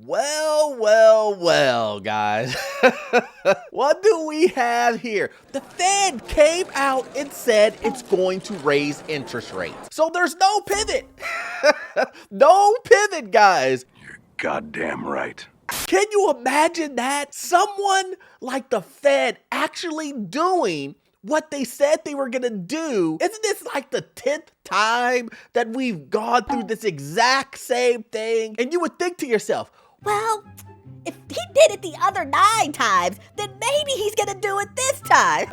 Well, guys. What do we have here? The Fed came out and said it's going to raise interest rates. So there's no pivot. No pivot, guys. You're goddamn right. Can you imagine that? Someone like the Fed actually doing what they said they were gonna do. Isn't this like the 10th time that we've gone through this exact same thing? And you would think to yourself, well, if he did it the other 9 times, then maybe he's gonna do it this time.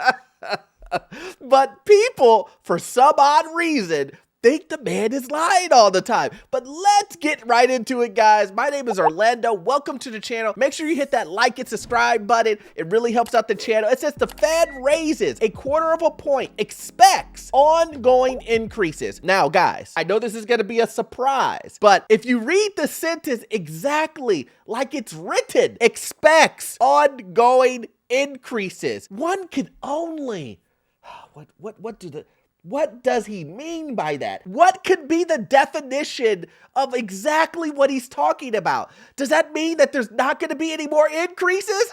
but people, for some odd reason, think the man is lying all the time. But let's get right into it, guys. My name is Orlando. Welcome to the channel. Make sure you hit that like and subscribe button. It really helps out the channel. It says the Fed raises 1/4 point, expects ongoing increases. Now, guys, I know this is going to be a surprise, but if you read the sentence exactly like it's written, expects ongoing increases, one can only, what does he mean by that? What could be the definition of exactly what he's talking about? Does that mean that there's not going to be any more increases?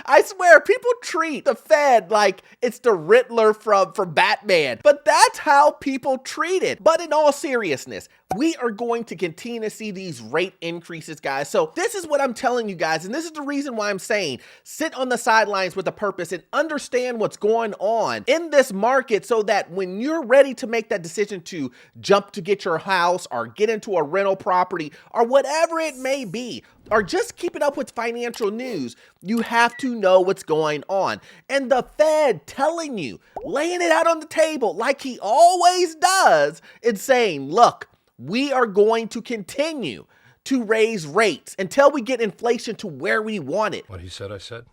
I swear, people treat the Fed like it's the Riddler from Batman, but that's how people treat it. But in all seriousness, we are going to continue to see these rate increases, guys. So this is what I'm telling you guys, and this is the reason why I'm saying sit on the sidelines with a purpose and understand what's going on in this market so that when you're ready to make that decision to jump to get your house or get into a rental property or whatever it may be, or just keeping up with financial news, you have to know what's going on. And the Fed telling you, laying it out on the table like he always does, and saying, look, we are going to continue to raise rates until we get inflation to where we want it. What he said, I said.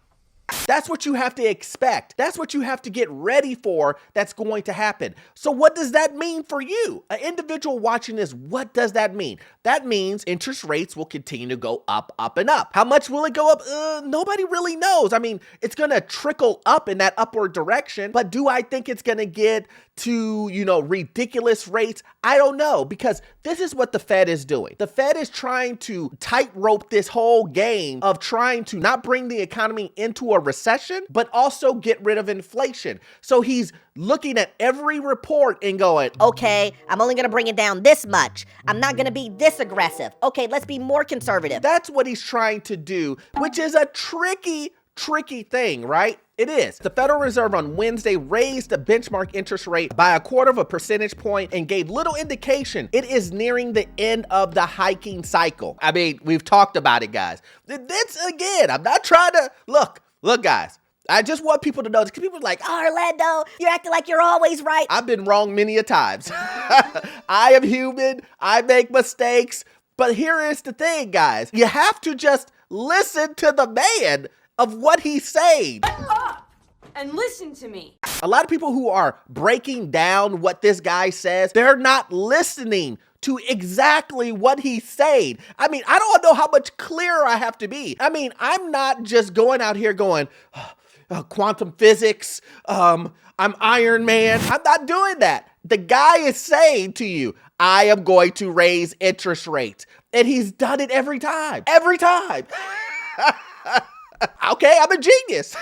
That's what you have to expect. That's what you have to get ready for that's going to happen. So what does that mean for you? An individual watching this, what does that mean? That means interest rates will continue to go up, up, and up. How much will it go up? Nobody really knows. I mean, it's going to trickle up in that upward direction, but do I think it's going to get to, ridiculous rates? I don't know, because this is what the Fed is doing. The Fed is trying to tightrope this whole game of trying to not bring the economy into a recession, but also get rid of inflation. So he's looking at every report and going, Okay, I'm only gonna bring it down this much. I'm not gonna be this aggressive. Okay, let's be more conservative. That's what he's trying to do, which is a tricky thing, right? It is. The Federal Reserve on Wednesday raised the benchmark interest rate by 1/4 percentage point and gave little indication it is nearing the end of the hiking cycle. I mean, we've talked about it, guys. This, again, I'm not trying to, look, guys, I just want people to know this, because people are like, Oh, Orlando, you're acting like you're always right. I've been wrong many a times. I am human. I make mistakes. But here is the thing, guys. You have to just listen to the man of what he's saying. And listen to me. A lot of people who are breaking down what this guy says, they're not listening to exactly what he's saying. I mean, I don't know how much clearer I have to be. I mean, I'm not just going out here going, quantum physics, I'm Iron Man. I'm not doing that. The guy is saying to you, I am going to raise interest rates. And he's done it every time. Every time. Okay, I'm a genius.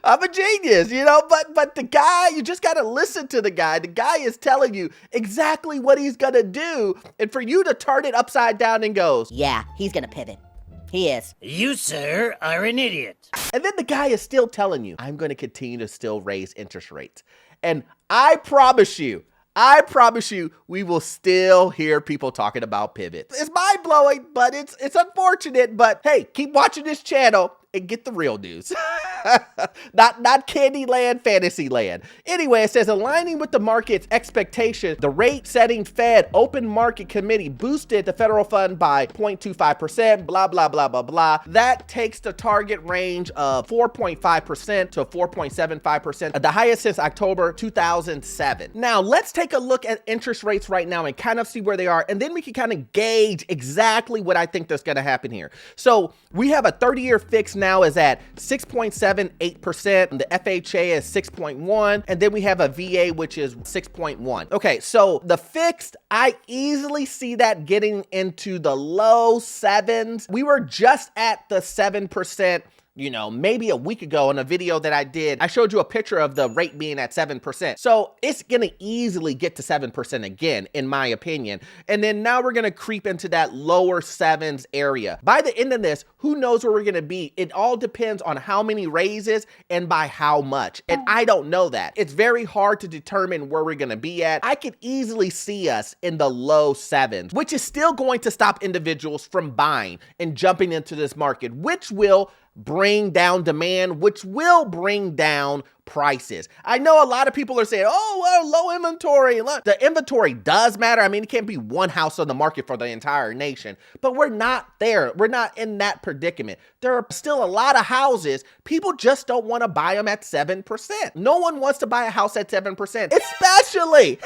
I'm a genius, but the guy, you just got to listen to the guy. The guy is telling you exactly what he's going to do. And for you to turn it upside down and goes, Yeah, he's gonna pivot. He is. You, sir, are an idiot. And then the guy is still telling you, I'm going to continue to still raise interest rates. And I promise you, we will still hear people talking about pivots. It's mind-blowing, but it's unfortunate. But hey, keep watching this channel and get the real news. Not Candyland, Fantasyland. Anyway, it says aligning with the market's expectation, the rate-setting Fed Open Market Committee boosted the federal fund by 0.25%, blah, blah, blah, blah, blah. That takes the target range of 4.5% to 4.75%, the highest since October 2007. Now, let's take a look at interest rates right now and kind of see where they are, and then we can kind of gauge exactly what I think that's going to happen here. So we have a 30-year fix now is at 6.7 7, 8%. The FHA is 6.1. And then we have a VA, which is 6.1. Okay, so the fixed, I easily see that getting into the low 7s. We were just at the 7%. Maybe a week ago in a video that I did, I showed you a picture of the rate being at 7%. So it's going to easily get to 7% again, in my opinion. And then now we're going to creep into that lower 7s area. By the end of this, who knows where we're going to be? It all depends on how many raises and by how much. And I don't know that. It's very hard to determine where we're going to be at. I could easily see us in the low 7s, which is still going to stop individuals from buying and jumping into this market, which will bring down demand, which will bring down prices. I know a lot of people are saying, oh, well, low inventory. The inventory does matter. I mean, it can't be one house on the market for the entire nation, but we're not there. We're not in that predicament. There are still a lot of houses. People just don't want to buy them at 7%. No one wants to buy a house at 7%, especially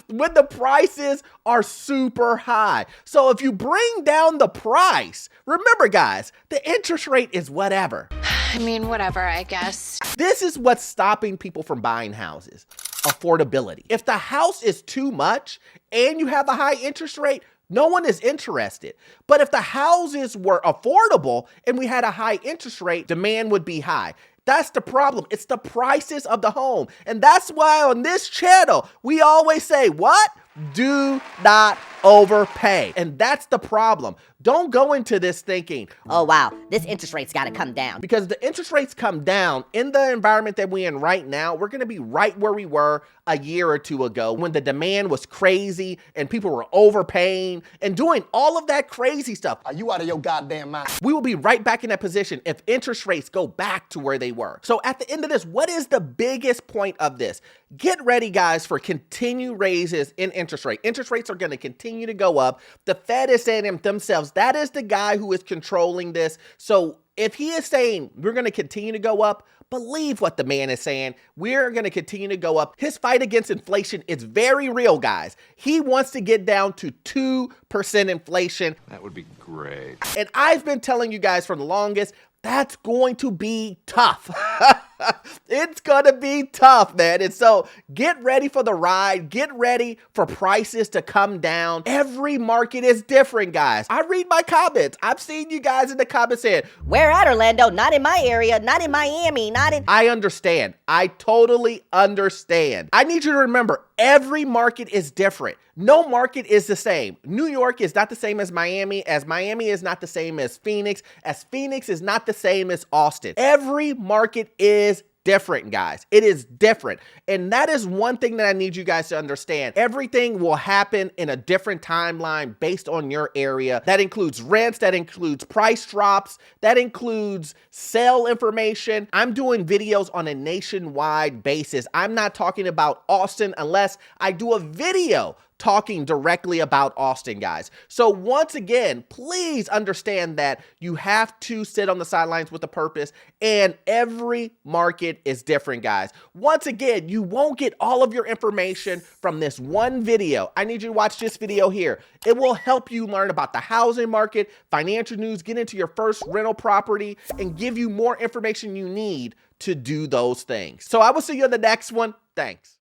when the prices are super high. So if you bring down the price, remember guys, the interest rate is whatever. I mean, whatever, I guess. This is what's stopping people from buying houses. Affordability. If the house is too much and you have a high interest rate, no one is interested. But if the houses were affordable and we had a high interest rate, demand would be high. That's the problem. It's the prices of the home. And that's why on this channel, we always say, what? Do not overpay. And that's the problem. Don't go into this thinking, Oh, wow, this interest rate's got to come down. because the interest rates come down in the environment that we're in right now. We're going to be right where we were a year or two ago when the demand was crazy and people were overpaying and doing all of that crazy stuff. Are you out of your goddamn mind? We will be right back in that position if interest rates go back to where they were. So at the end of this, what is the biggest point of this? Get ready, guys, for continued raises in interest rate. Interest rates are going to continue to go up. The Fed is saying themselves, that is the guy who is controlling this. So if he is saying we're going to continue to go up, believe what the man is saying. We're going to continue to go up. His fight against inflation is very real, guys. He wants to get down to 2% inflation. That would be great. And I've been telling you guys for the longest, that's going to be tough. It's going to be tough, man. And so get ready for the ride. Get ready for prices to come down. Every market is different, guys. I read my comments. I've seen you guys in the comments saying, Where at, Orlando? Not in my area, not in Miami, not in... I understand. I totally understand. I need you to remember, every market is different. No market is the same. New York is not the same as Miami is not the same as Phoenix is not the same as Austin. Every market is different, guys. It is different. And that is one thing that I need you guys to understand. Everything will happen in a different timeline based on your area. That includes rents, that includes price drops, that includes sale information. I'm doing videos on a nationwide basis. I'm not talking about Austin unless I do a video talking directly about Austin, guys. So once again, please understand that you have to sit on the sidelines with a purpose, and every market is different, guys. Once again, you won't get all of your information from this one video. I need you to watch this video here. It will help you learn about the housing market, financial news, get into your first rental property, and give you more information you need to do those things. So I will see you in the next one. Thanks.